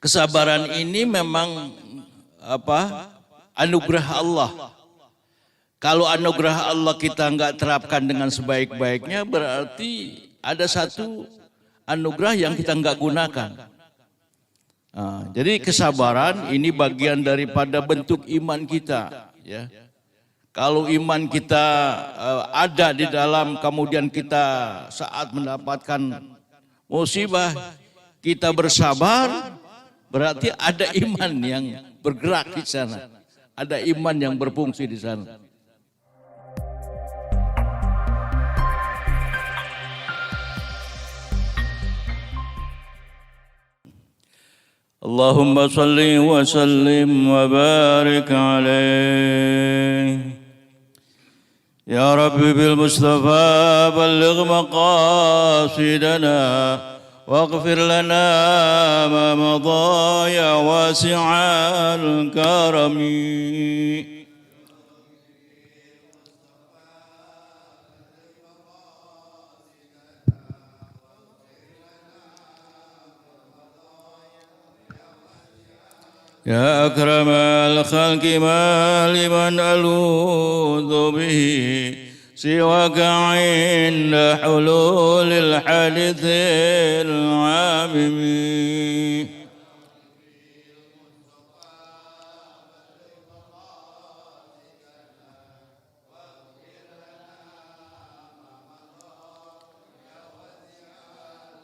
Kesabaran ini memang anugerah Allah. Kalau anugerah Allah kita enggak terapkan dengan sebaik-baiknya, berarti ada satu anugerah yang kita enggak gunakan. Jadi kesabaran ini bagian daripada bentuk iman kita. Ya. Kalau iman kita ada di dalam, kemudian kita saat mendapatkan musibah, kita bersabar, berarti ada iman yang bergerak di sana. Ada iman yang berfungsi di sana. Allahumma salli wa sallim wa barik alaih. Ya Rabbi bil Mustafa balligh maqasidana waghfir lana ma madha ya wasi'al karami. Ya akramal khalqi ma liman aludhu bihi siwaka inda hululil hadithil amimi.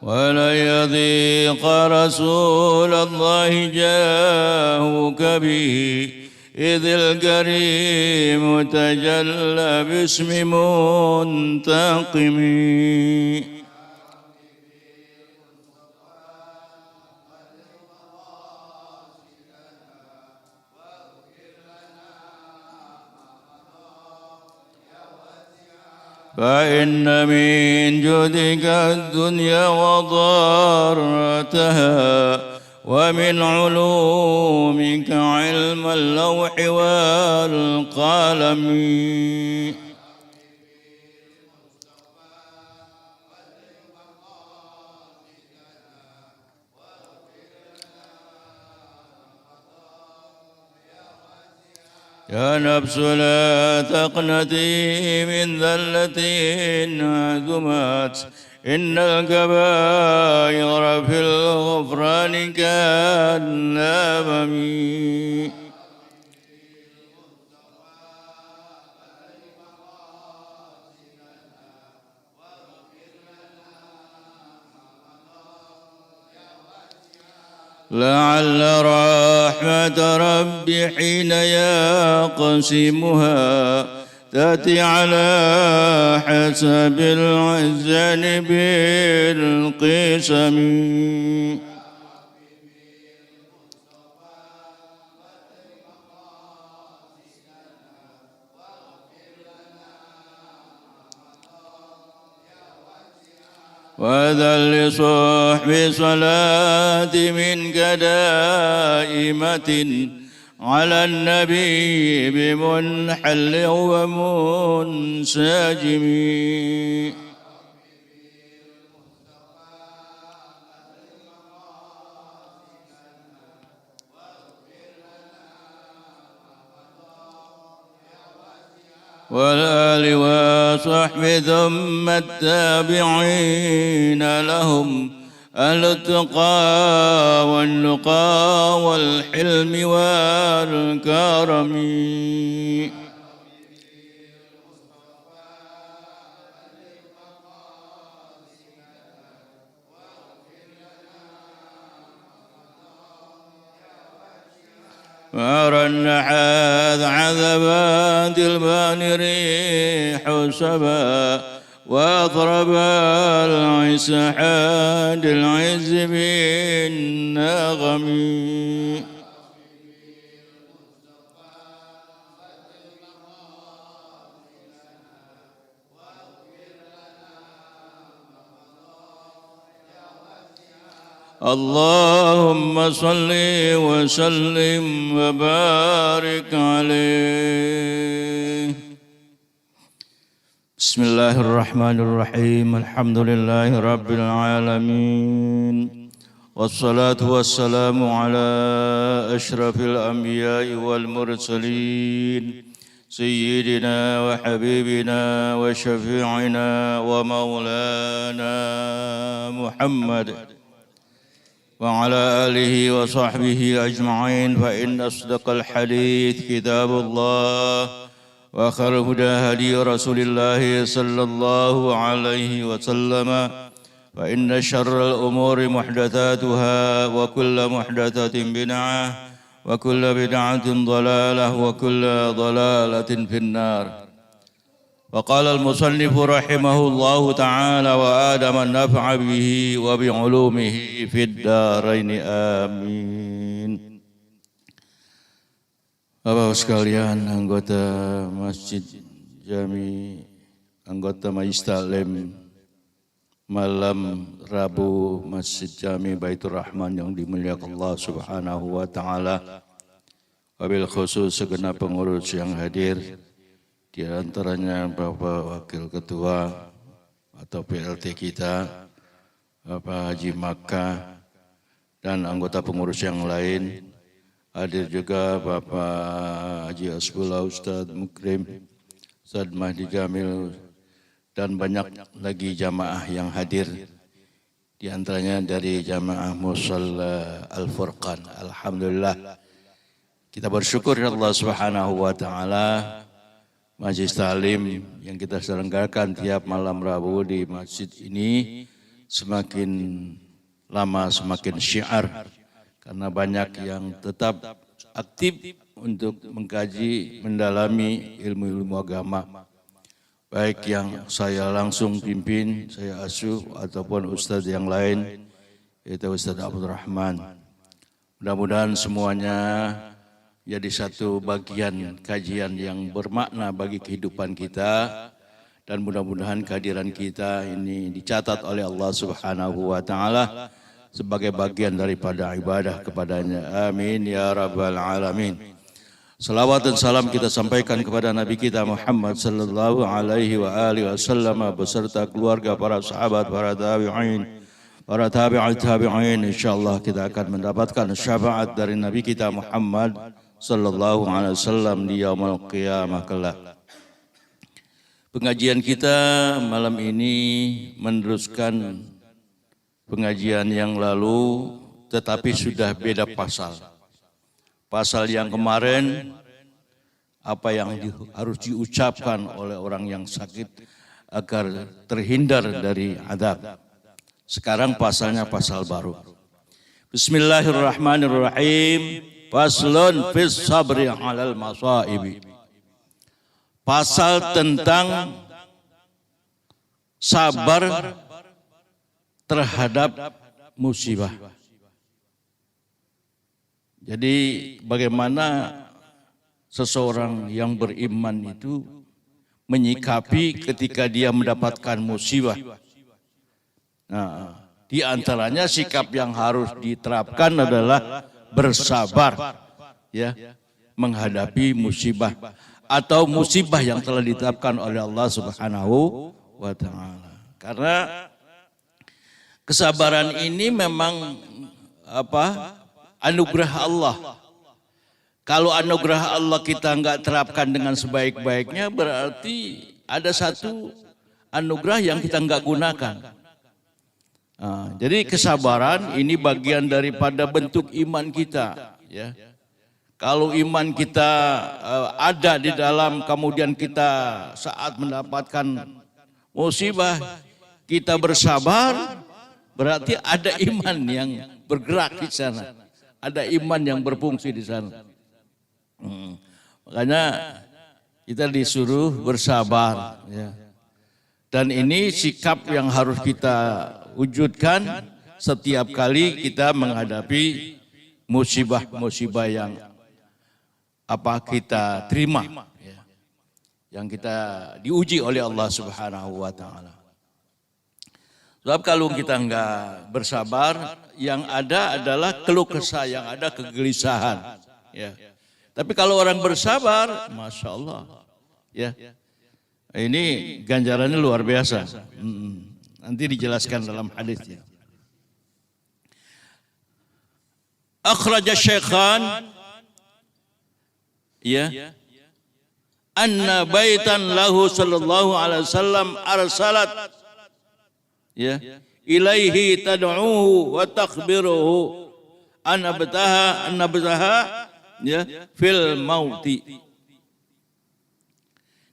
ولا يضيق رسول الله جاهك به إذ الكريم تجلى باسم منتقم. فإن من جودك الدنيا وضرتها ومن علومك علم اللوح والقلم. يا نفس لا تقنطي من ذلة عدمت إن الكبائر في الغفران كالأمم. لعل رحمة ربي حين يقسمها تأتي على حسب العزان بالقسم. وذا لصحب صلاة منك دائمة على النبي بمنحل ومنسجم. والآل وصحب ثم التابعين لهم أهل التقى والنقى والحلم والكرم. ورنحت عذبات البان ريح سبا واضرب العز حاد العز بالنغم. اللهم صل وسلم وبارك عليه. بسم الله الرحمن الرحيم. الحمد لله رب العالمين والصلاة والسلام على أشرف الأنبياء والمرسلين سيدنا وحبيبنا وشفيعنا ومولانا محمد وعلى آله وصحبه أجمعين فإن أصدق الحديث كتاب الله وخير الهدى هدي رسول الله صلى الله عليه وسلم فإن شر الأمور محدثاتها وكل محدثة بدعة وكل بدعة ضلالة وكل ضلالة في النار. وقال المصنف رحمه الله تعالى وآدم النفع به وبعلومه في الدارين آمين. Bapak sekalian, anggota Masjid Jami, anggota Majelis Taklim malam Rabu Masjid Jami Baitur Rahman yang dimuliakan Allah Subhanahu wa taala. Wabil khusus segenap pengurus yang hadir, di antaranya Bapak Wakil Ketua atau PLT kita, Bapak Haji Makkah, dan anggota pengurus yang lain. Hadir juga Bapak Haji Asbullah, Ustadz Mukrim, Ustadz Mahdi Jamil, dan banyak lagi jamaah yang hadir. Di antaranya dari jamaah Musalla Al-Furqan. Alhamdulillah, kita bersyukur Allah Subhanahu wa taala. Majelis Taklim yang kita selenggarakan tiap malam Rabu di masjid ini semakin lama semakin syiar, karena banyak yang tetap aktif untuk mengkaji, mendalami ilmu-ilmu agama. Baik yang saya langsung pimpin, saya asuh, ataupun ustadz yang lain, yaitu Ustadz Abdul Rahman. Mudah-mudahan semuanya jadi satu bagian kajian yang bermakna bagi kehidupan kita, dan mudah-mudahan kehadiran kita ini dicatat oleh Allah Subhanahu wa taala sebagai bagian daripada ibadah kepadanya. Amin ya rabbal alamin. Salawat dan salam kita sampaikan kepada Nabi kita Muhammad sallallahu alaihi wa alihi wasallam beserta keluarga, para sahabat, para tabi'in, para tabi'ut tabi'in. Insyaallah kita akan mendapatkan syafaat dari Nabi kita Muhammad sallallahu alaihi wasallam di yaumul qiyamah kelak. Pengajian kita malam ini meneruskan pengajian yang lalu, tetapi sudah beda pasal. Pasal yang kemarin, apa yang harus diucapkan oleh orang yang sakit agar terhindar dari azab. Sekarang pasalnya pasal baru. Bismillahirrahmanirrahim. Faslun fis sabri 'alal masaibi. Pasal tentang sabar terhadap musibah. Jadi bagaimana seseorang yang beriman itu menyikapi ketika dia mendapatkan musibah. Nah, di antaranya sikap yang harus diterapkan adalah bersabar, ya, menghadapi musibah atau musibah yang telah ditetapkan oleh Allah Subhanahu wa taala. Karena kesabaran ini memang anugerah Allah. Kalau anugerah Allah kita enggak terapkan dengan sebaik-baiknya, berarti ada satu anugerah yang kita enggak gunakan. Nah, jadi kesabaran ini bagian daripada bentuk iman kita, ya. Kalau iman kita ada di dalam, kemudian kita saat mendapatkan musibah kita bersabar, berarti ada iman yang bergerak di sana. Ada iman yang berfungsi di sana. Makanya kita disuruh bersabar, ya. Dan ini sikap yang harus kita wujudkan setiap kali kita menghadapi musibah-musibah yang kita terima, ya. Yang kita diuji oleh Allah Subhanahu wa taala. Sebab kalau kita enggak bersabar, yang ada adalah keluh kesah, yang ada kegelisahan, ya. Tapi kalau orang bersabar, masya Allah, ya, ini ganjarannya luar biasa. Nanti dijelaskan dalam hadisnya. akhraja Syaikhan ya anna baitan lahu sallallahu alaihi wasallam arsalat ya ilaihi tad'uhu wa takhbiruhu an abtaha ya fil mauti.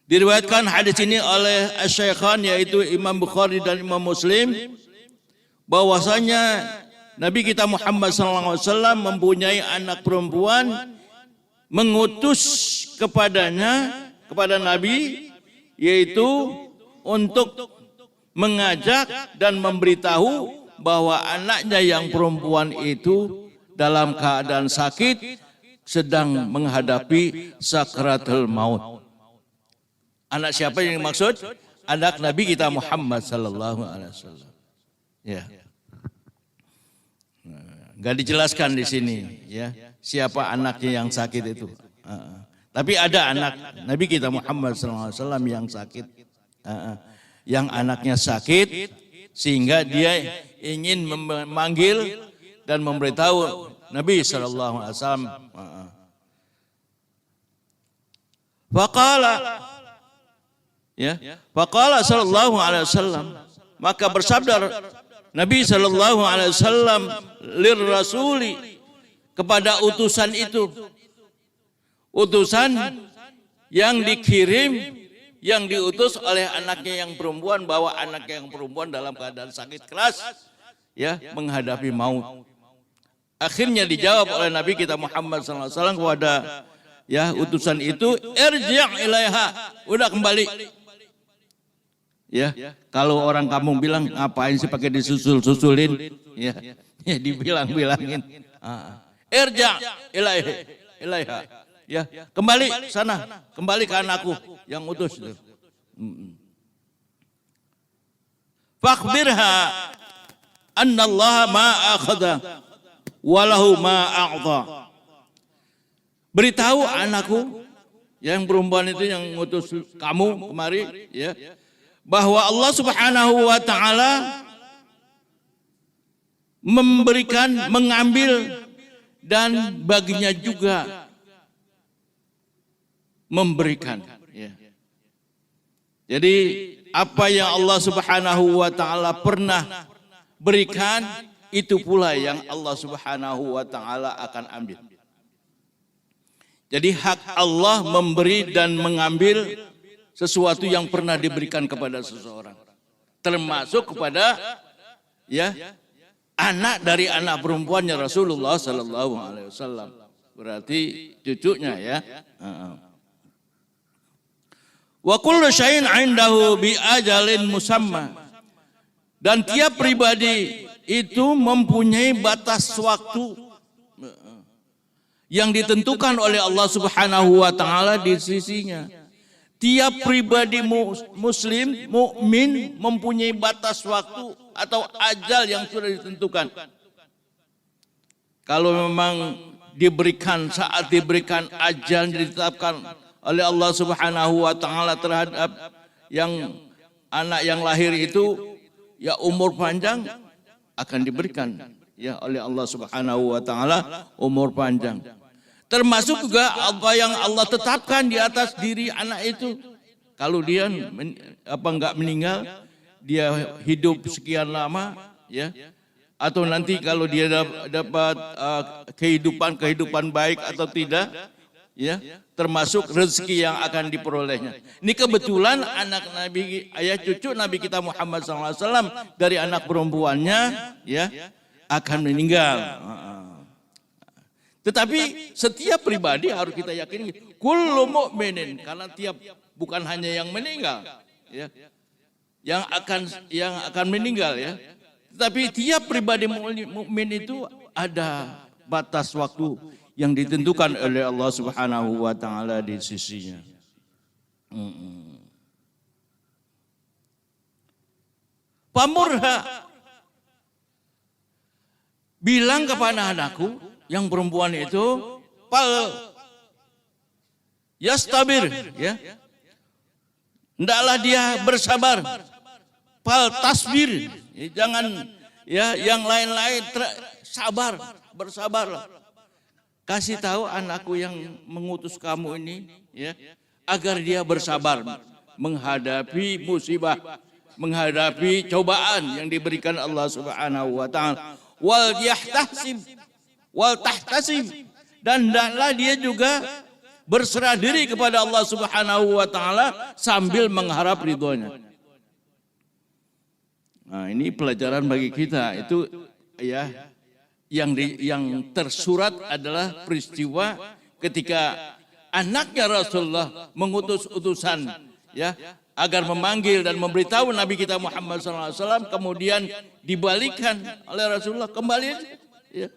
Diriwayatkan hadis ini oleh Asy-Syaikhan yaitu Imam Bukhari dan Imam Muslim bahwasanya Nabi kita Muhammad SAW mempunyai anak perempuan, mengutus kepada Nabi yaitu untuk mengajak dan memberitahu bahwa anaknya yang perempuan itu dalam keadaan sakit sedang menghadapi sakratul maut. Anak siapa yang dimaksud? Anak Nabi kita Muhammad sallallahu alaihi wasallam. Ya. Enggak dijelaskan di sini ya, siapa anaknya yang sakit itu. Tapi ada anak Nabi kita Muhammad sallallahu alaihi wasallam yang sakit. Yang anaknya sakit sehingga dia ingin memanggil dan memberitahu Nabi sallallahu alaihi wasallam. Faqala sallallahu alaihi wasallam, maka bersabda Nabi sallallahu alaihi wasallam lir rasuli kepada utusan itu, utusan yang dikirim, yang diutus oleh anaknya yang perempuan, bahwa anaknya yang perempuan dalam keadaan sakit keras ya menghadapi maut. Akhirnya dijawab oleh Nabi kita Muhammad sallallahu alaihi wasallam kepada ya utusan itu, irji' ilaiha, udah kembali. Ya, kalau orang kampung bilang ngapain sih pakai disusul-susulin? Ya, dibilang-bilangin. Irja' ilaiha. Ya, kembali sana, kembali ke anakku yang utus itu. Fakhbirha anna Allah ma akhadha walahu ma a'ta. Beritahu anakku yang perempuan itu yang ngutus kamu kemari ya, bahwa Allah Subhanahu wa taala memberikan, mengambil dan baginya juga memberikan ya. Jadi apa yang Allah Subhanahu wa taala pernah berikan, itu pula yang Allah Subhanahu wa taala akan ambil. Jadi hak Allah memberi dan mengambil sesuatu yang pernah diberikan kepada seseorang, termasuk kepada ya anak dari anak perempuannya Rasulullah sallallahu alaihi wasallam, berarti cucunya ya. Wa kullu syai'in 'indahu bi ajalin musamma, dan tiap pribadi itu mempunyai batas waktu yang ditentukan oleh Allah Subhanahu wa taala di sisinya. Tiap pribadi muslim, mukmin mempunyai batas waktu atau ajal yang sudah ditentukan. Kalau memang diberikan, saat diberikan ajal ditetapkan oleh Allah Subhanahu wa taala terhadap yang anak yang lahir itu, ya umur panjang akan diberikan ya oleh Allah Subhanahu wa taala, umur panjang. Termasuk juga apa yang Allah tetapkan di atas diri anak itu. Kalau dia enggak meninggal, dia hidup sekian lama ya, atau nanti kalau dia dapat kehidupan baik atau tidak ya, termasuk rezeki yang akan diperolehnya. Ini kebetulan anak Nabi, ayah cucu Nabi kita Muhammad SAW dari anak perempuannya ya akan meninggal. Tetapi setiap pribadi harus kita yakini kullu mu'minin, karena tiap, bukan hanya yang meninggal ya, yang akan meninggal ya, tetapi tiap pribadi mukmin itu ada batas waktu yang ditentukan oleh Allah Subhanahu wa taala di sisinya. Pamurha, bilang kepada anakku yang perempuan itu, pal yastabir ya, hendaklah dia bersabar, pal tasbir, jangan ya yang lain-lain, sabar, bersabarlah kasih tahu anakku yang mengutus kamu ini, ya, agar dia bersabar menghadapi musibah, menghadapi cobaan yang diberikan Allah Subhanahu wa taala. Wal yahtasib wal tahtasib, dan hendaklah dia juga berserah diri kepada Allah Subhanahu wa taala sambil mengharap ridhonya. Nah, ini pelajaran bagi kita. Itu ya yang tersurat adalah peristiwa ketika anaknya Rasulullah mengutus utusan, ya, agar memanggil dan memberitahu Nabi kita Muhammad SAW, kemudian dibalikan oleh Rasulullah, kembali aja, ya.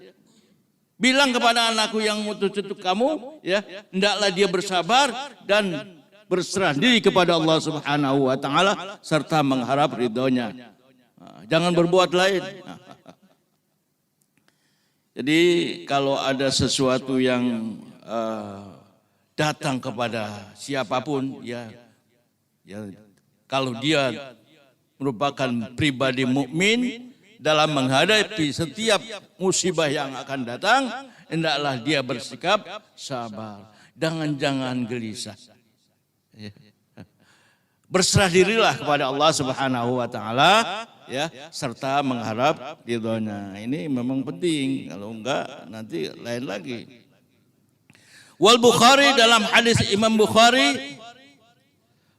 Bilang kepada anakku yang mengutus itu kamu, ya, hendaklah dia bersabar dan berserah diri kepada Allah Subhanahu wa taala serta mengharap ridhonya. Nah, jangan berbuat lain. Jadi kalau ada sesuatu yang datang kepada siapapun, ya kalau dia merupakan pribadi mukmin, dalam menghadapi setiap musibah yang akan datang, hendaklah dia bersikap sabar, jangan gelisah. Berserah dirilah kepada Allah Subhanahu wa taala, ya, serta mengharap ridhonya. Ini memang penting, kalau enggak nanti lain lagi. Wal Bukhari, dalam hadis Imam Bukhari,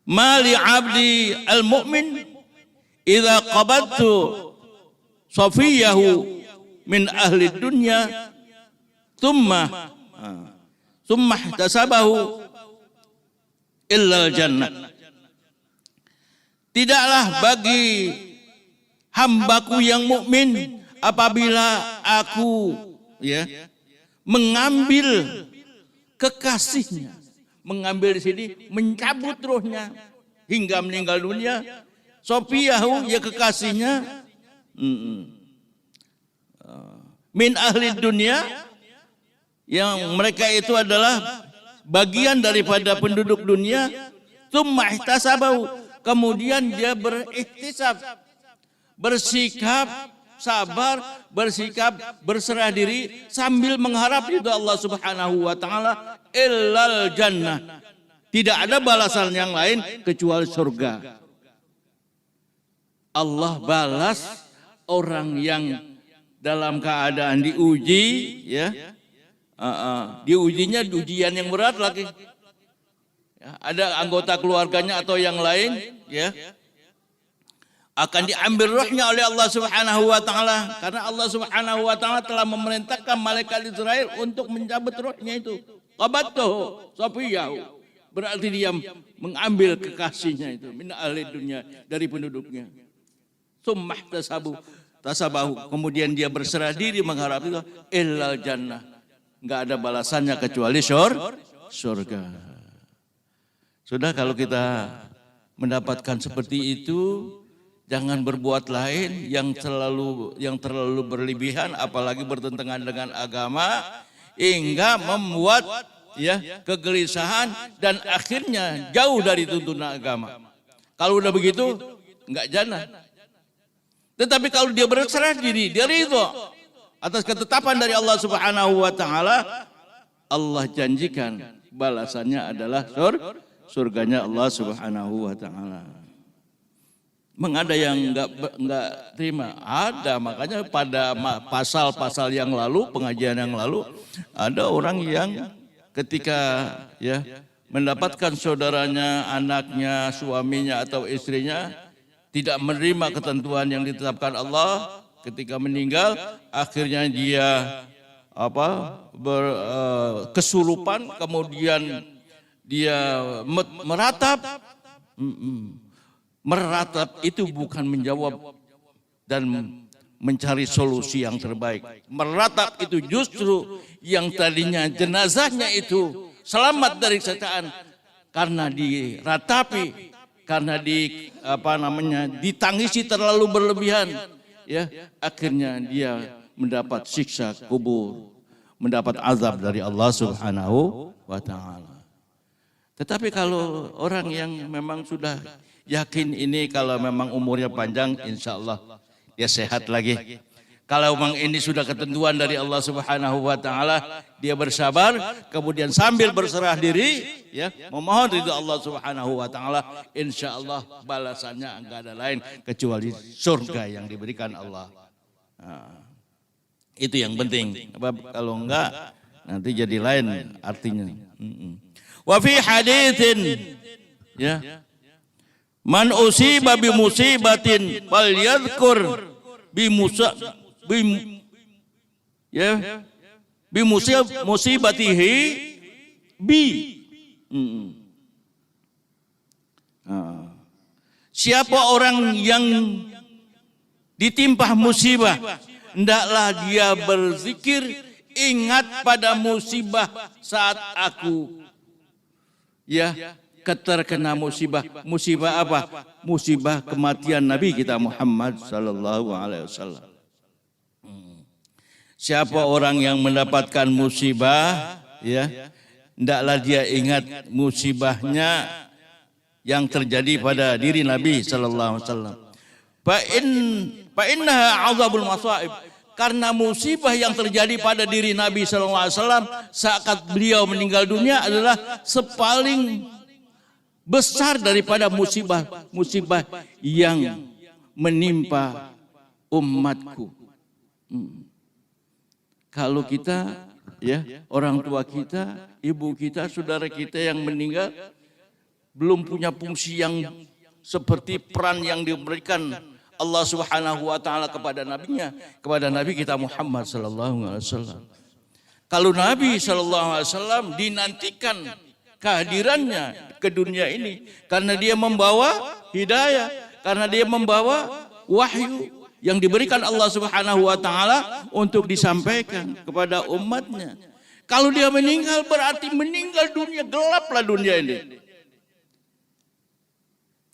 mali abdi al mu'min idza qabadtu safiyahu min ahli dunya thumma ihtasabahu illa al jannah. Tidaklah bagi hambaku yang mukmin apabila aku, ya, mengambil kekasihnya, mengambil di sini mencabut rohnya hingga meninggal dunia, sofiyahu, ya, kekasihnya, min ahli dunia, yang mereka itu adalah bagian daripada penduduk dunia, tsumma ihtasabahu, kemudian dia berikhtisab, bersikap sabar, bersikap berserah diri sambil mengharap ridha Allah Subhanahu wa taala, illal jannah, tidak ada balasan yang lain kecuali surga. Allah balas orang yang dalam keadaan diuji, ya, diujinya ujian yang berat lagi. Ya, ada anggota keluarganya atau yang lain, ya, akan diambil rohnya oleh Allah Subhanahu wa taala, karena Allah Subhanahu wa taala telah memerintahkan malaikat Israel untuk mencabut rohnya itu. Qabattuhu safiyahu, berarti dia mengambil kekasihnya itu min ahli dunya, dari penduduknya. Tsumma tasabahu, kemudian dia berserah diri mengharap itu illal jannah, enggak ada balasannya kecuali surga. Sudah, kalau kita mendapatkan seperti itu, jangan berbuat lain yang terlalu berlebihan, apalagi bertentangan dengan agama, hingga membuat, ya, kegelisahan dan akhirnya jauh dari tuntunan agama. Kalau udah begitu, enggak jannah. Tetapi kalau dia berserah diri, dia ridho atas ketetapan dari Allah Subhanahu wa taala, Allah janjikan balasannya adalah surganya Allah Subhanahu wa taala. Mengada yang enggak terima? Ada, makanya pada pasal-pasal yang lalu, pengajian yang lalu, ada orang yang ketika, ya, mendapatkan saudaranya, anaknya, suaminya atau istrinya tidak menerima ketentuan yang ditetapkan Allah, ketika meninggal akhirnya dia kesurupan, kemudian dia meratap itu bukan menjawab dan mencari solusi yang terbaik. Meratap itu justru yang tadinya jenazahnya itu selamat dari siksaan, karena diratapi, karena ditangisi terlalu berlebihan, ya, akhirnya dia mendapat siksa kubur, mendapat azab dari Allah Subhanahu wa taala. Tetapi kalau orang yang memang sudah yakin ini, kalau memang umurnya panjang, insya Allah dia sehat lagi. Kalau memang ini sudah ketentuan dari Allah Subhanahu wa taala, dia bersabar, kemudian sambil berserah diri, ya, memohon ridha Allah Subhanahu wa taala, insyaallah balasannya enggak ada lain kecuali surga yang diberikan Allah. Nah, itu yang penting. Kalau enggak nanti jadi lain artinya. Wa fi haditsin, ya, man usiba bi musibatin falyadhkur bi musibatihi bi. Siapa orang yang ditimpa musibah, hendaklah dia berzikir, ingat pada musibah saat aku, ya, terkena musibah. Musibah apa? Musibah kematian Nabi kita Muhammad sallallahu alaihi wasallam. Siapa orang yang mendapatkan musibah, ya, hendaklah dia ingat musibahnya yang terjadi pada diri Nabi sallallahu alaihi wasallam. Fa innaha azabul masaib. Karena musibah yang terjadi pada diri Nabi sallallahu alaihi wasallam saat beliau meninggal dunia adalah sepaling besar daripada musibah yang menimpa umatku. Kalau kita, ya, orang tua kita, ibu kita, saudara kita yang meninggal belum punya fungsi yang seperti peran yang diberikan Allah Subhanahu wa taala kepada nabinya, kepada Nabi kita Muhammad sallallahu alaihi wasallam. Kalau Nabi sallallahu alaihi wasallam dinantikan kehadirannya ke dunia ini karena dia membawa hidayah, karena dia membawa wahyu yang diberikan Allah Subhanahu wa taala untuk disampaikan kepada umatnya. Kalau dia meninggal berarti meninggal dunia, gelaplah dunia ini.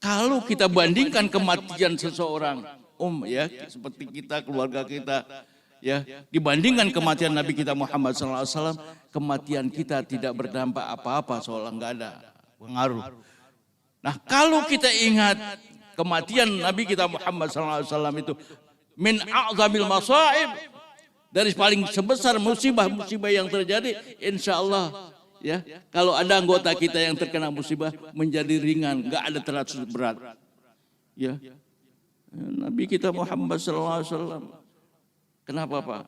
Kalau kita bandingkan kematian seseorang, ya, seperti kita, keluarga kita, ya, dibandingkan kematian Nabi kita Muhammad SAW, kematian kita tidak berdampak apa-apa, seolah nggak ada pengaruh. Nah, kalau kita ingat kematian Nabi kita Muhammad SAW itu min a'zamil masaib, dari paling sebesar musibah-musibah yang terjadi, insya Allah, ya, kalau ada anggota kita yang terkena musibah menjadi ringan, nggak ada terasa berat. Ya, Nabi kita Muhammad SAW, kenapa Pak?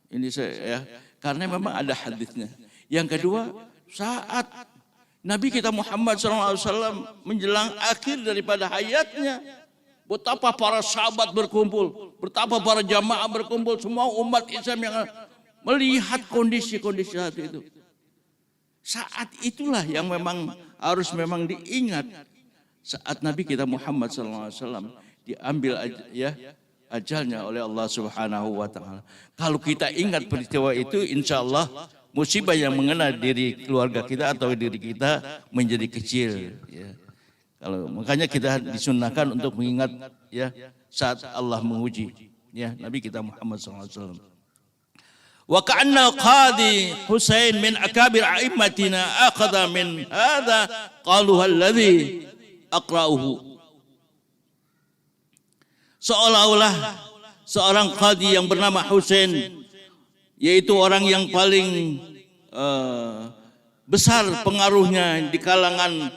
Ini saya, ya, karena memang ada hadisnya. Yang kedua, saat Nabi kita Muhammad SAW menjelang akhir daripada hayatnya, betapa para sahabat berkumpul, betapa para jamaah berkumpul, semua umat Islam yang melihat kondisi-kondisi saat itu. Saat itulah yang memang harus memang diingat, saat Nabi kita Muhammad SAW diambil, ya, ajalnya oleh Allah Subhanahu wa taala. Kalau kita ingat peristiwa itu, insya Allah musibah yang mengenai diri keluarga kita atau diri kita menjadi kecil, ya. Kalau makanya kita disunnahkan untuk mengingat, ya, saat Allah menguji, ya, Nabi kita Muhammad SAW. Wa ka'anna qadi Husain min akabir a'immatina akhadha min hadha qaluha alladhi aqra'uhu. Seolah-olah seorang qadi yang bernama Husain, yaitu orang yang paling besar pengaruhnya di kalangan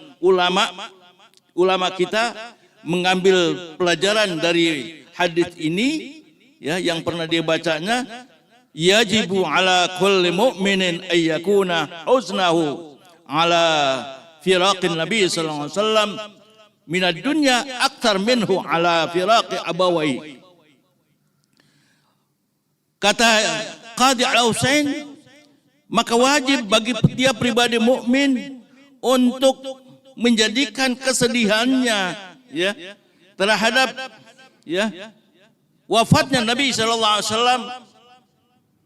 ulama kita, mengambil pelajaran dari hadis ini, ya, yang pernah dia bacanya. Yajibu ala kulli mu'minin ayyakuna huznahu ala firaqin Nabi sallallahu alaihi wasallam minad dunya aktar minhu ala firaqi abawai. Kata Qadi Al-Husain, maka wajib bagi tiap pribadi mukmin untuk menjadikan kesedihannya, ya, terhadap, ya, wafatnya Nabi sallallahu alaihi wasallam,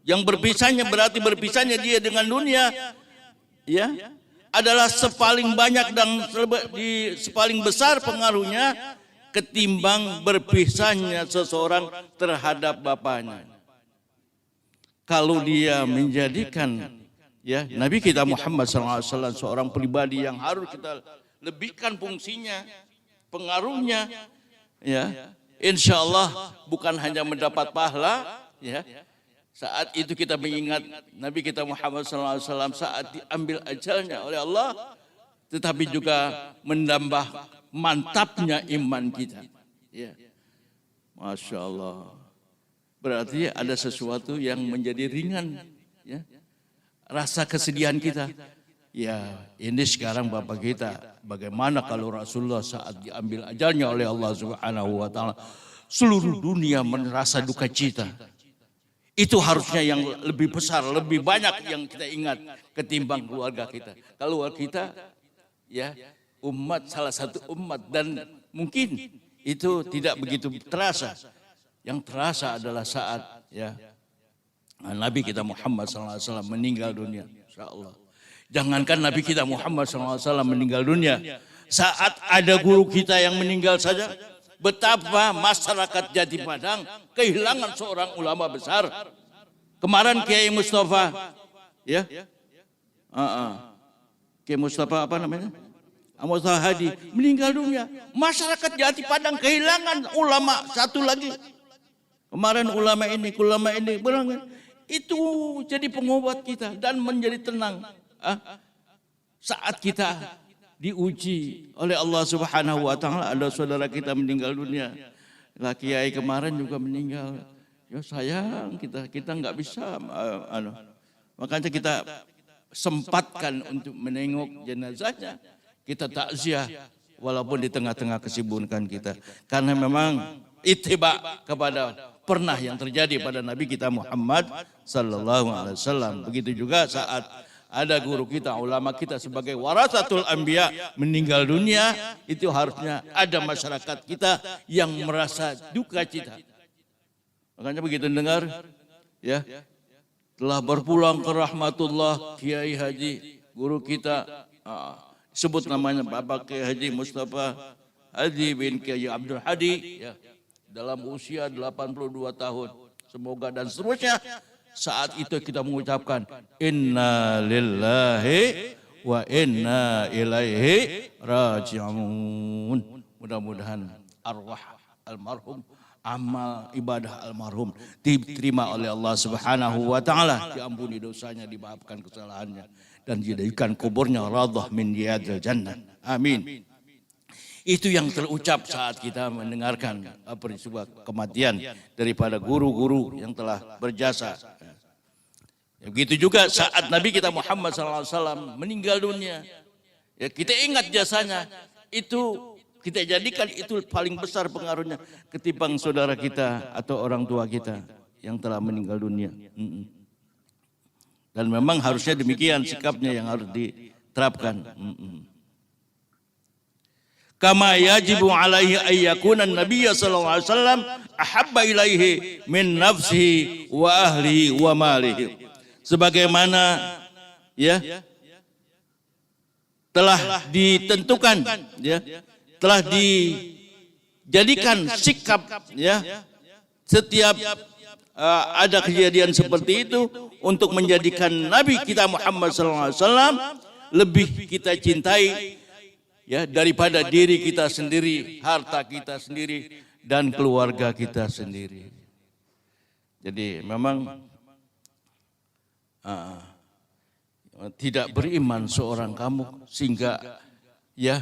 yang berpisahnya berarti berpisahnya dia dengan dunia, ya, adalah sepaling banyak dan sepaling besar pengaruhnya ketimbang berpisahnya seseorang terhadap bapaknya. Kalau dia menjadikan, ya, Nabi kita Muhammad SAW seorang pribadi yang harus kita lebihkan fungsinya, pengaruhnya, ya, insya Allah bukan hanya mendapat pahala, ya. Saat itu kita mengingat Nabi kita Muhammad SAW saat diambil ajalnya oleh Allah, tetapi juga menambah mantapnya iman kita. Ya. Masya Allah. Berarti ada sesuatu yang menjadi ringan. Ya. Rasa kesedihan kita. Ya, ini sekarang Bapak kita. Bagaimana kalau Rasulullah saat diambil ajalnya oleh Allah Subhanahu wa taala, seluruh dunia merasa duka cita. Itu harusnya yang lebih besar, lebih banyak yang kita ingat ketimbang keluarga kita. Kalau kita ya umat, salah satu umat, dan mungkin itu tidak begitu terasa. Yang terasa adalah saat ya Nabi kita Muhammad SAW meninggal dunia. InsyaAllah. Jangankan Nabi kita Muhammad SAW meninggal dunia, saat ada guru kita yang meninggal saja, betapa masyarakat Jati Padang kehilangan seorang ulama besar. Kemarin Kiai Mustafa, ya, Kiai Mustafa apa namanya? Mustafa Hadi meninggal dunia. Masyarakat Jati Padang kehilangan ulama satu lagi. Kemarin ulama ini berangkat. Itu jadi pengobat kita dan menjadi tenang. Saat kita diuji oleh Allah Subhanahu wa taala, ada saudara kita meninggal dunia. Kiai kemarin juga meninggal. Ya sayang, kita nggak bisa makanya kita sempatkan untuk menengok jenazahnya. Kita takziah walaupun di tengah-tengah kesibukan kita. Karena memang ittiba kepada pernah yang terjadi pada Nabi kita Muhammad sallallahu alaihi wasallam. Begitu juga saat ada guru kita, ulama kita sebagai warasatul anbiya meninggal dunia, itu harusnya ada masyarakat kita yang merasa duka cita. Makanya begitu dengar ya, telah berpulang ke rahmatullah Kiai Haji, guru kita, sebut namanya Bapak Kiai Haji Mustafa Hadi bin Kiai Abdul Hadi ya, dalam usia 82 tahun. Semoga dan seterusnya. Saat itu kita mengucapkan inna lillahi wa inna ilaihi raji'un. Mudah-mudahan arwah almarhum, amal ibadah almarhum diterima oleh Allah Subhanahu wa taala, diampuni dosanya, dimaafkan kesalahannya, dan dijadikan kuburnya radhah min riyadil jannah. Amin. Itu yang terucap saat kita mendengarkan peristiwa kematian daripada guru-guru yang telah berjasa. Begitu juga saat Nabi kita Muhammad SAW meninggal dunia. Ya, kita ingat jasanya, itu kita jadikan itu paling besar pengaruhnya ketimbang saudara kita atau orang tua kita yang telah meninggal dunia. Dan memang harusnya demikian sikapnya yang harus diterapkan. Kama yajibu alaihi ayyakuna an-nabiy sallallahu alaihi wasallam ahabba ilaihi min nafsihi wa ahlihi wa malihi. Sebagaimana ya telah ditentukan ya, telah dijadikan sikap ya, setiap ada kejadian seperti itu untuk menjadikan Nabi kita Muhammad SAW lebih kita cintai ya daripada diri kita sendiri, harta kita sendiri, dan keluarga kita sendiri. Jadi memang tidak beriman seorang kamu sehingga ya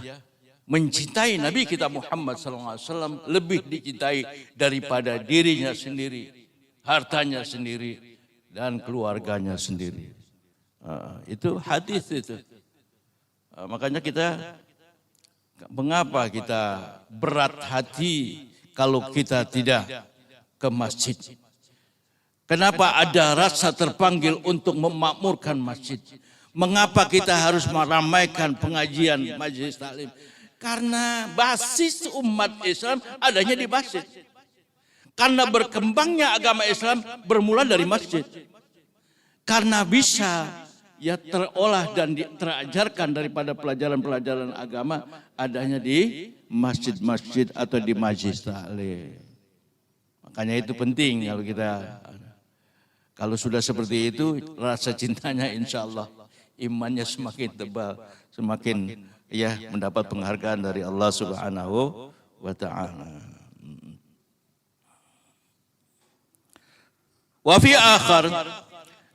mencintai Nabi kita Muhammad SAW lebih dicintai daripada dirinya sendiri, hartanya sendiri, dan keluarganya sendiri. Itu hadis itu. Makanya mengapa kita berat hati kalau kita tidak ke masjid? Kenapa ada rasa terpanggil untuk memakmurkan masjid? Mengapa kita harus meramaikan pengajian majelis taklim? Karena basis umat Islam adanya di masjid. Karena berkembangnya agama Islam bermula dari masjid. Karena bisa ya terolah dan terajarkan daripada pelajaran-pelajaran agama adanya di masjid-masjid atau di majelis taklim. Makanya itu penting kalau sudah seperti itu, rasa cintanya insya Allah imannya semakin tebal, semakin ya mendapat penghargaan dari Allah Subhanahu wa taala. Wa fi akhar,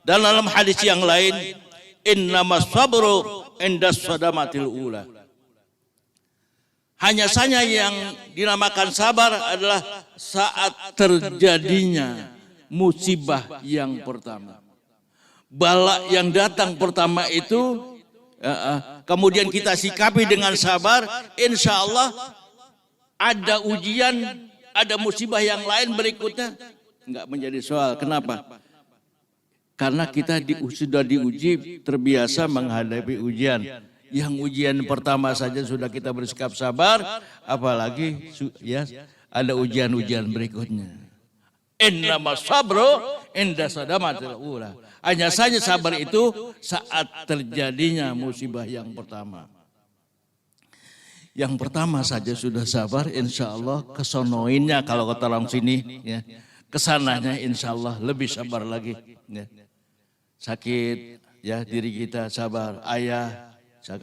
dan dalam hadis yang lain, innamas sabru indas sadamatil ula. Hanya saja yang dinamakan sabar adalah saat terjadinya musibah yang pertama. Bala yang datang pertama itu, kemudian kita sikapi dengan sabar, insya Allah ada ujian, ada musibah yang lain berikutnya, enggak menjadi soal. Kenapa? Karena kita sudah diuji, terbiasa menghadapi ujian. Yang ujian pertama saja sudah kita bersikap sabar, apalagi ya ada ujian-ujian berikutnya. Innamas sabru inda sadamatil ula. Hanya saja sabar itu saat terjadinya musibah yang pertama. Yang pertama saja sudah sabar, insya Allah kesonoinnya kalau kata orang sini, ya, kesananya insya Allah lebih sabar lagi. Ya. Sakit, ya diri kita sabar, ayah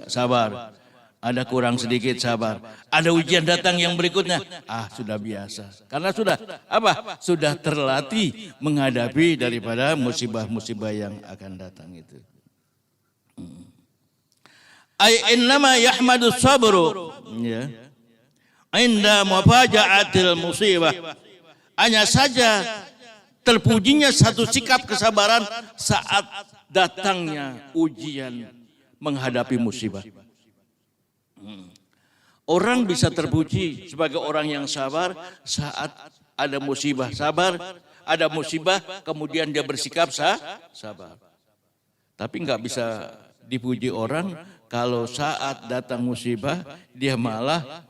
sabar, ada kurang sedikit sabar, ada ujian datang yang berikutnya, sudah biasa, karena sudah apa? Sudah terlatih menghadapi daripada musibah-musibah yang akan datang itu. Ay innama yahmadu sabru, ya, inda mufaja'atil musibah. Hanya saja terpujinya satu sikap kesabaran saat datangnya ujian menghadapi musibah. Orang bisa terpuji sebagai orang yang sabar saat ada musibah. Sabar, ada musibah, kemudian dia bersikap sabar. Tapi nggak bisa dipuji orang kalau saat datang musibah dia malah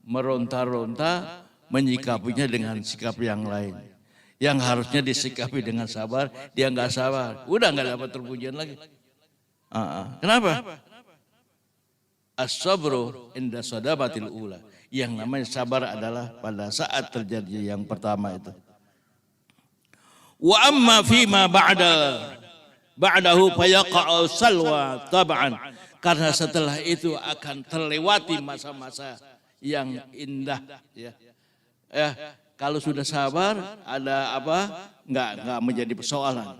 meronta-ronta menyikapinya dengan sikap yang lain. Yang harusnya disikapi dengan sabar, dia nggak sabar, udah nggak dapat terpujian lagi. Kenapa? As-sabru inda sadamatil ula. Yang namanya sabar adalah pada saat terjadi yang pertama itu. Wa amma fima ba'dahu fayaqa'u salwa tab'an. Karena setelah itu akan terlewati masa-masa yang indah, ya. Kalau sudah sabar ada apa? Enggak menjadi persoalan.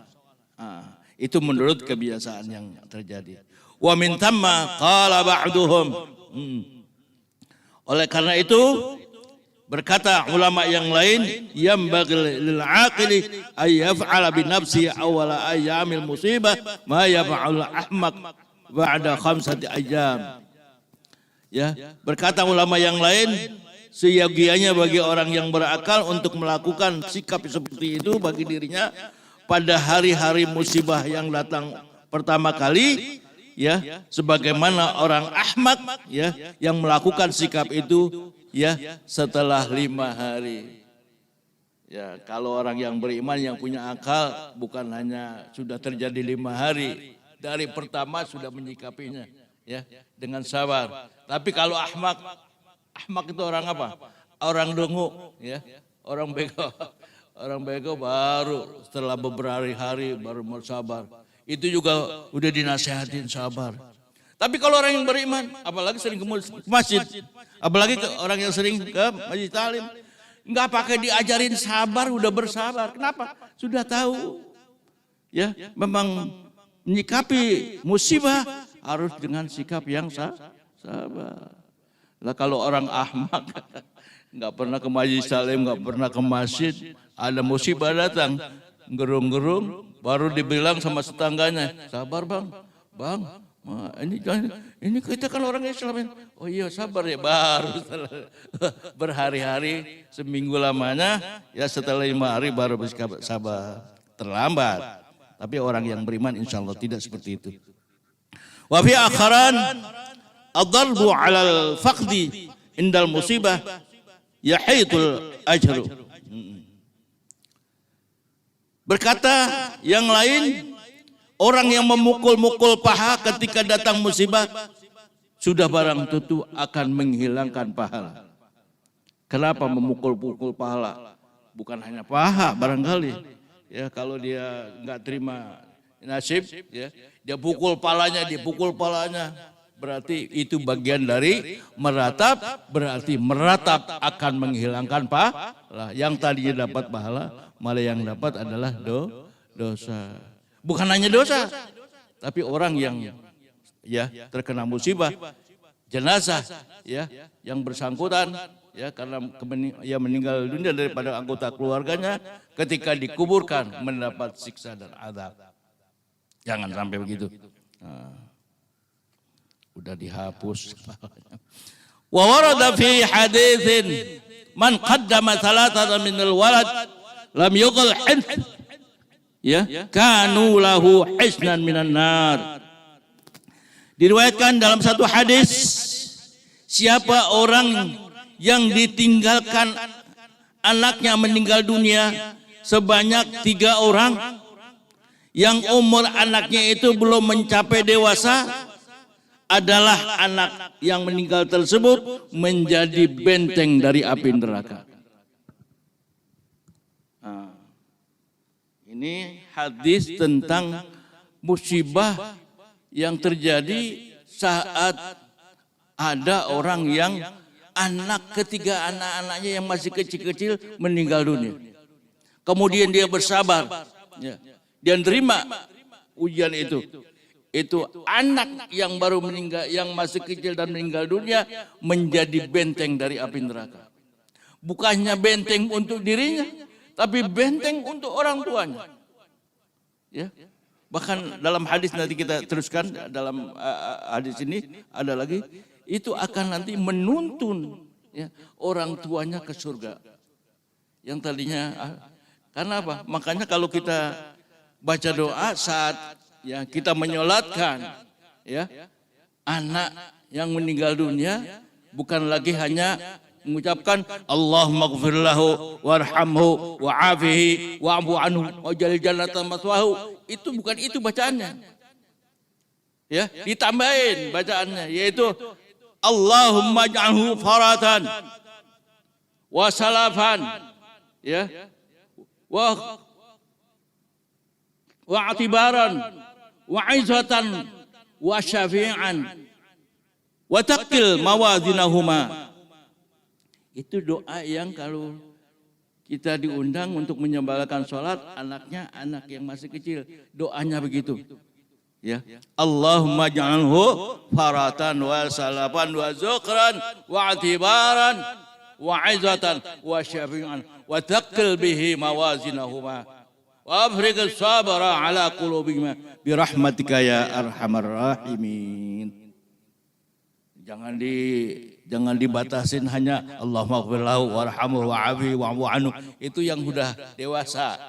Itu menurut kebiasaan yang terjadi. Wa min thamma qala ba'duhum. Oleh karena itu berkata ulama yang lain, yambaghi lil aqili ay yaf'ala bi nafsi awwala ayyamil musibah ma yaf'al ahmaq ba'da khamsati ayyam. Ya, berkata ulama yang lain, seyogianya bagi orang yang berakal untuk melakukan sikap seperti itu bagi dirinya pada hari-hari musibah yang datang pertama kali, ya, sebagaimana orang ahmak, ya, yang melakukan sikap itu, ya, setelah 5 hari. Ya, kalau orang yang beriman yang punya akal bukan hanya sudah terjadi 5 hari, dari pertama sudah menyikapinya, ya, dengan sabar. Tapi kalau ahmak itu orang apa? Orang dungu, ya, orang bego. Orang bego baru setelah beberapa hari baru mau sabar. Itu juga udah dinasehatin sabar. Tapi kalau orang yang beriman, apalagi sering ke masjid, apalagi orang yang sering ke masjid talim, nggak pakai diajarin sabar, udah bersabar. Kenapa? Sudah tahu, ya, memang menyikapi musibah harus dengan sikap yang sabar. Lah kalau orang ahmak nggak pernah ke masjid talim, nggak pernah ke masjid, ada musibah datang, gerung-gerung, baru dibilang sama tetangganya, sabar bang, ini kita kan orang Islam. Oh iya sabar ya, baru berhari-hari, seminggu lamanya, ya setelah 5 hari baru bersikap sabar, terlambat. Tapi orang yang beriman insya Allah tidak seperti itu. Wa fi akharan ad-darbu 'alal faqdi indal musibah yahitul ajru. Berkata yang lain, orang yang memukul-mukul paha ketika datang musibah sudah barang tentu akan menghilangkan pahala. Kenapa memukul-pukul pahala? Bukan hanya paha barangkali. Ya, kalau dia nggak terima nasib, ya, dia pukul palanya, berarti itu bagian dari meratap, berarti meratap akan menghilangkan pahala. Yang tadinya dapat pahala, malah yang dapat adalah dosa. Bukan hanya dosa, tapi orang yang terkena musibah, jenazah yang bersangkutan karena meninggal dunia daripada anggota keluarganya ketika dikuburkan mendapat siksa dan azab. Jangan sampai begitu. Udah dihapus. Wa warada fi haditsin man qaddama thalathatan min al-walad lam yuqal hins kanu lahu hisnan minan nar. Diriwayatkan dalam satu hadis, siapa orang yang ditinggalkan anaknya meninggal dunia sebanyak 3 orang yang umur anaknya itu belum mencapai dewasa, adalah anak yang meninggal tersebut menjadi benteng dari api neraka. Ini hadis tentang musibah yang terjadi saat ada orang yang ketiga anak-anaknya yang masih kecil-kecil meninggal dunia. Kemudian dia bersabar, dia terima ujian itu. Itu anak yang baru meninggal, yang masih kecil dan meninggal dunia menjadi benteng dari api neraka. Bukannya benteng untuk dirinya, tapi benteng untuk orang tuanya. Bahkan dalam hadis nanti kita teruskan, dalam hadis ini ada lagi, itu akan nanti menuntun orang tuanya ke surga. Yang tadinya, karena apa? Makanya kalau kita baca doa saat kita menyolatkan anak yang meninggal dunia, bukan lagi hanya mengucapkan Allahumma ighfir lahu warhamhu wa'afihi wa'fu anhu waj'al jannata maswahu. Itu bukan itu bacaannya. Ditambahin bacaannya, yaitu Allahumma ij'alhu faratan wa salafan wa atibaran wa izatan wa syafi'an wa taqil mawazinahuma. Itu doa yang kalau kita diundang untuk menyembahkan sholat, anaknya anak yang masih kecil, doanya begitu. Allahumma ja'alhu faratan wa salafan wa zukran wa atibaran wa izatan wa syafi'an wa taqil bihi mawazinahuma. Wa afriq as-sabra ala qulubihim bi rahmatika ya arhamar rahimin. Jangan dibatasin hanya Allahumma ighfir lahu warhamhu wa'afihi wa'fu anhu. Itu yang sudah dewasa,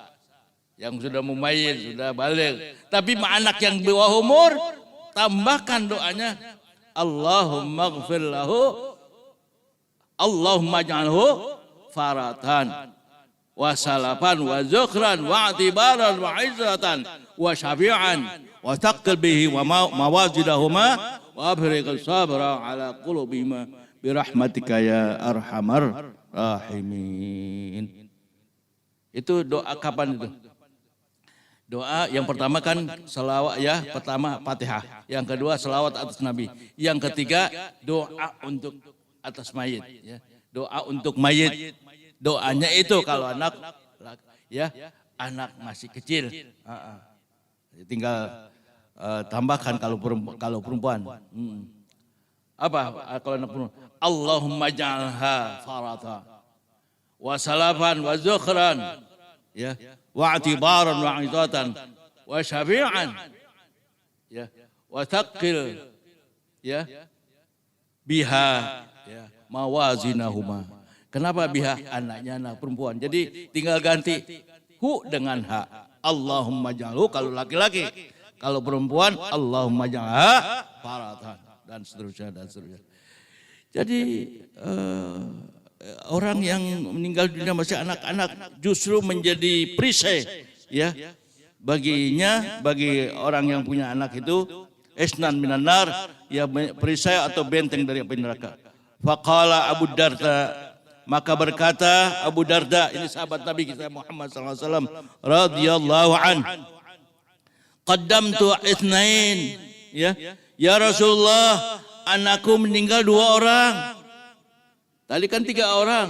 yang sudah mumayyiz, sudah baligh. Tapi anak yang di bawah umur, tambahkan doanya Allahumma ighfir lahu, Allahumma ij'alhu faratan wa salafan wa zukran wa atibaran wa izzatan wa syafi'an wa taqil bihi wa mawazidahuma wa afriq as-sabra ala qulubihima bi rahmatika ya arhamar rahimin. Itu doa kapan itu? Doa yang pertama kan selawat pertama Fatihah, yang kedua selawat atas Nabi, yang ketiga doa untuk atas mayit, doa untuk mayit. Doanya itu kalau anak masih kecil, tinggal tambahkan kalau perempuan. Apa kalau anak perempuan? Allahumma ja'alha farata wa salafan wa zukhran wa atibaran wa izatan wa syafi'an wa taqil biha mawazinahuma. Kenapa biha? Anaknya anak perempuan. Jadi tinggal ganti hu dengan ha. Allahumma ja'alhu kalau laki-laki. Kalau perempuan Allahumma ja'alha faratan dan seterusnya dan seterusnya. Jadi orang yang meninggal dunia masih anak-anak justru menjadi perisai bagi orang yang punya anak itu isnan minan nar, perisai atau benteng dari api neraka. Faqala Abu Darda, maka berkata Abu Darda, ini sahabat Nabi kita Muhammad SAW radhiyallahu an, qaddamtu itsnain, ya Rasulullah, anakku meninggal 2 orang. Tadi kan 3 orang,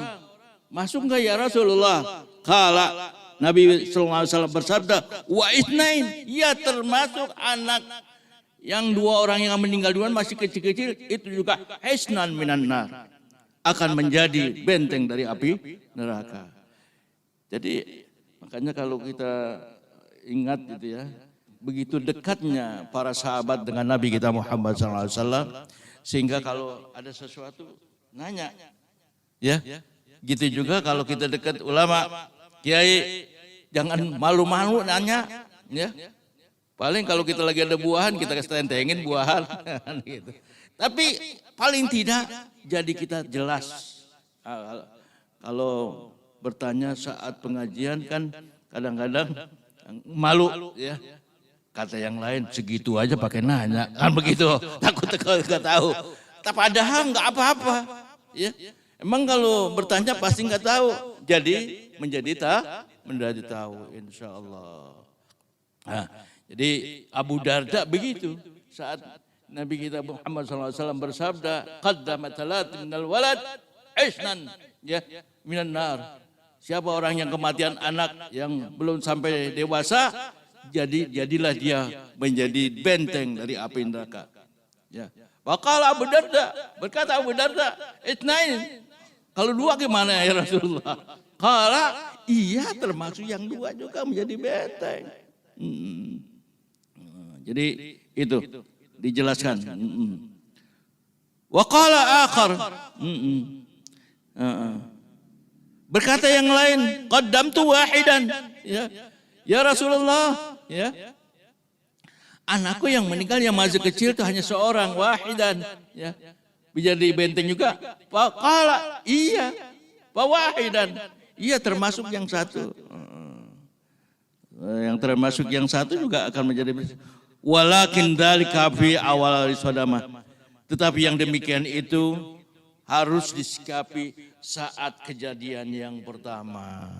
masuk enggak ya Rasulullah? Qala, Nabi SAW bersabda, wa isnain, ya termasuk anak yang 2 orang yang meninggal duluan masih kecil-kecil, itu juga hisnan minan nar, akan menjadi benteng dari api neraka. Jadi makanya kalau kita ingat gitu ya, begitu dekatnya para sahabat dengan Nabi kita Muhammad SAW, sehingga kalau ada sesuatu nanya, ya, gitu juga kalau kita dekat ulama, kiai, jangan malu-malu nanya, ya. Paling kalau kita lagi ada buahan, kita tentengin buahan, gitu. Tapi paling tidak jadi kita jelas. Kalau bertanya saat pengajian kan kadang-kadang malu, ya. Kata yang lain segitu aja pakai nanya, kan begitu. Takut nggak tahu. Padahal nggak apa-apa, ya. Emang kalau bertanya pasti nggak tahu. Jadi menjadi tahu, insya Allah. Nah, jadi Abu Darda begitu saat Nabi kita Muhammad SAW bersabda, qaddamat thalat minal walad isnan, ya, minan nar. Siapa orang yang kematian anak yang belum sampai dewasa, jadilah dia menjadi benteng dari api neraka. Ya. Waqala Abu Darda, berkata Abu Darda, itnain. Kalau 2 gimana ya Rasulullah? Qala, iya termasuk yang 2 juga menjadi benteng. Jadi itu dijelaskan. Wa qala akhar. Berkata yang lain, qaddamtu wahidan. Ya Rasulullah, ya. Anakku yang meninggal yang masih kecil itu hanya seorang, wahidan, ya. Menjadi benteng juga. Qala, iya. Wahidan. Iya termasuk yang 1. Yang termasuk yang 1 juga akan menjadi benteng. Walakin dzalika fi awal sadamah. Tetapi yang demikian itu harus disikapi saat kejadian yang pertama.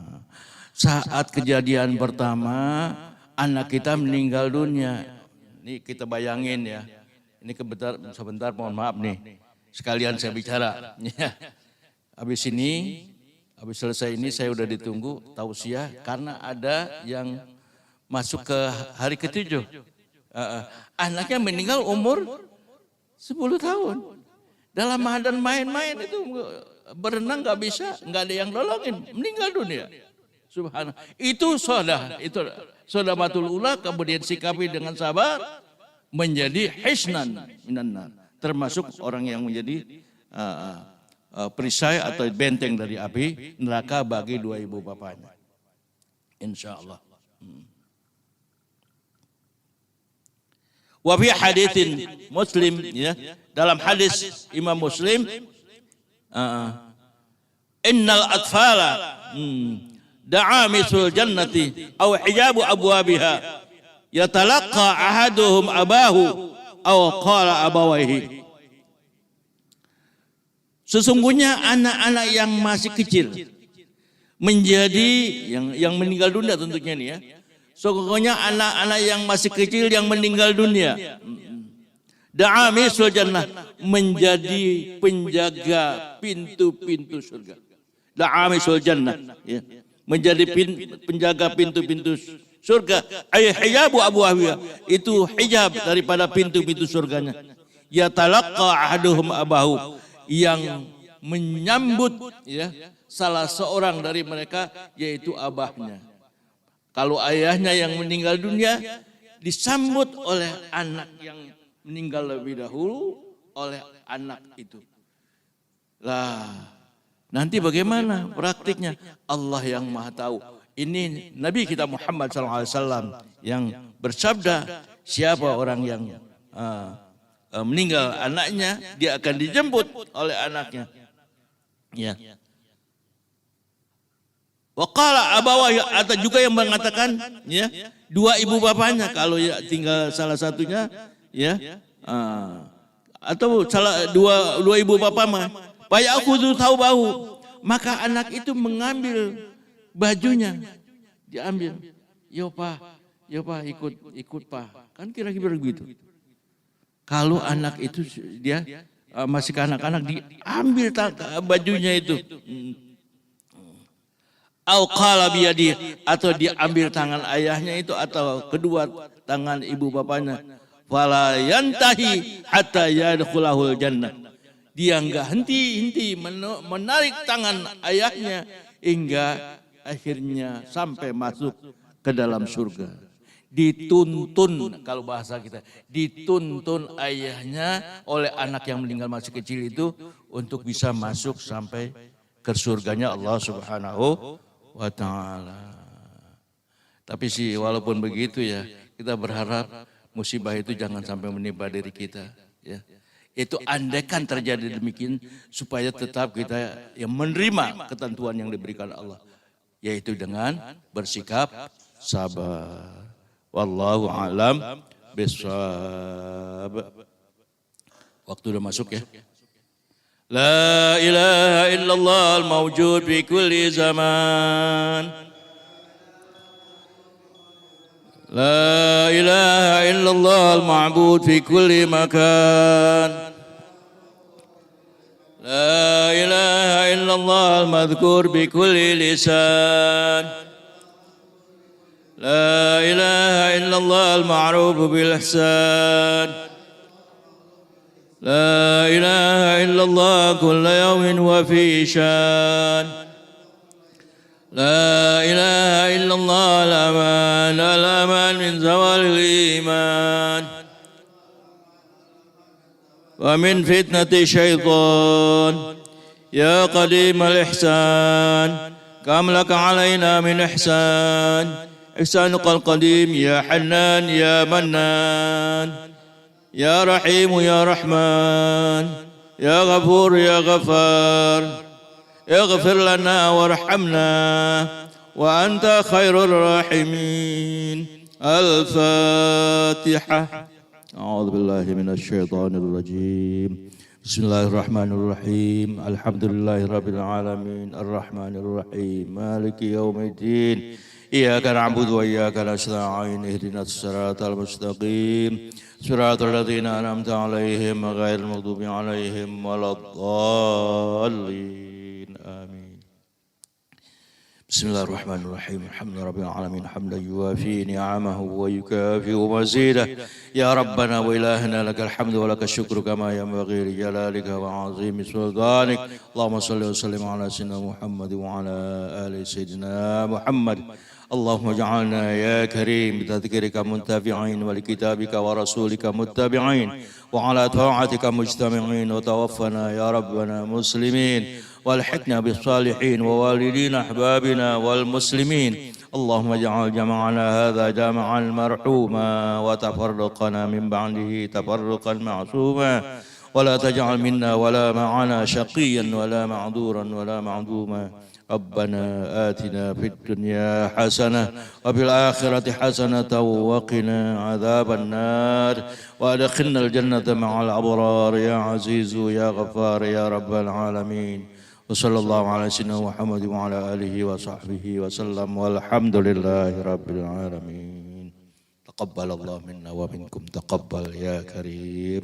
Saat kejadian pertama anak kita meninggal dunia. Ini kita bayangin ya. Ini sebentar mohon maaf nih. Sekalian saya bicara. Habis selesai ini saya udah ditunggu tausiah karena ada yang masuk ke hari ke-7. Anaknya meninggal umur 10 tahun. Dalam keadaan main-main itu berenang nggak bisa, nggak ada yang nolongin, meninggal dunia. Subhanallah. Itu sodamatul ula, kemudian sikapi dengan sabar menjadi hisnan minan nar, termasuk orang yang menjadi perisai atau benteng dari api neraka bagi 2 ibu bapaknya. Insya Allah. Wa fi haditsin Muslim, ya, dalam hadis Imam Muslim, innal atfala da'amisul jannati aw hijabu abwabiha yatalaqqa ahaduhum abahu aw qala abawaihi. Sesungguhnya anak-anak yang masih kecil menjadi yang meninggal dunia tentunya nih ya. Sesungguhnya anak-anak yang masih kecil yang meninggal dunia, da'amisul jannah, menjadi penjaga pintu-pintu surga. Da'amisul jannah, ya. Menjadi penjaga pintu-pintu surga. Ay hijabu abwabiha, itu hijab daripada pintu-pintu surganya. Ya talaqqa ahaduhum abahu, yang menyambut, ya, salah seorang dari mereka yaitu abahnya. Kalau ayahnya yang meninggal dunia disambut oleh anak yang meninggal lebih dahulu oleh anak itu. Lah, nanti bagaimana praktiknya? Allah yang Maha tahu. Ini Nabi kita Muhammad SAW yang bersabda, siapa orang yang meninggal anaknya, dia akan dijemput oleh anaknya. Ya. Waqala abawahi, atau juga yang mengatakan, ya, 2 ibu bapaknya, kalau ya tinggal salah satunya, ya, atau dua ibu bapak mah, aku tahu bau, maka anak itu mengambil bajunya, diambil, yo pak ikut pak, kan kira-kira begitu. Kalau anak itu dia masih kanak-kanak, diambil bajunya itu. Au qala biyadi, atau diambil tangan ayahnya itu atau kedua tangan ibu bapaknya. Fala yantahi hatta yadkhulahul jannah. Dia enggak henti-henti menarik tangan ayahnya hingga akhirnya sampai masuk ke dalam surga. Dituntun, kalau bahasa kita, dituntun ayahnya oleh anak yang meninggal masih kecil itu untuk bisa masuk sampai ke surganya Allah Subhanahu wa ta'ala. Tapi sih walaupun begitu ya, kita berharap musibah itu jangan sampai menimpa diri kita. Ya. Itu andaikan terjadi demikian supaya tetap kita yang menerima ketentuan yang diberikan Allah. Yaitu dengan bersikap sabar. Wallahu a'lam bishawab. Waktu udah masuk ya. La ilaha illallah al-mawjud fi kulli zaman. La ilaha illallah al-ma'bud fi kulli makan. La ilaha illallah al-madhkur bi kulli lisan. La ilaha illallah al-ma'ruf bil ihsan. لا إله إلا الله كل يوم وفي شان. لا إله إلا الله الأمان من زوال الإيمان ومن فتنة الشيطان. يا قديم الإحسان كم لك علينا من إحسان. إحسانك القديم يا حنان يا منان. يا رحيم يا رحمن يا غفور يا غفار. اغفر لنا وارحمنا وأنت خير الراحمين. الفاتحة. أعوذ بالله من الشيطان الرجيم. بسم الله الرحمن الرحيم. الحمد لله رب العالمين الرحمن الرحيم مالك يوم الدين. إياك نعبد وإياك نستعين اهدنا الصراط المستقيم صراط الذين أنعمت عليهم غير المغضوب عليهم ولا الضالين آمين. بسم الله الرحمن الرحيم. الحمد لله رب العالمين حمدا يوافي نعمه ويكافئ مزيده. يا ربنا وإلهنا لك الحمد ولك الشكر كما ينبغي لجلالك وعظيم سلطانك. اللهم صل وسلم على سيدنا محمد وعلى آل سيدنا محمد. اللهم اجعلنا يا كريم بتذكرك منتفعين ولكتابك ورسولك متبعين وعلى طاعتك مجتمعين وتوفنا يا ربنا مسلمين والحقنا بالصالحين ووالدين أحبابنا والمسلمين. اللهم اجعل جمعنا هذا جامعا مرحوما وتفرقنا من بعده تفرقا معصوما ولا تجعل منا ولا معنا شقيا ولا معذورا ولا معدوما. ربنا آتنا في الدنيا حسنة وفي الآخرة حسنة وقنا عذاب النار وأدخلنا الجنة مع الأبرار يا عزيز يا غفار يا رب العالمين. وصلى الله على سيدنا محمد وعلى آله وصحبه وسلم والحمد لله رب العالمين. تقبل الله منا ومنكم تقبل يا كريم.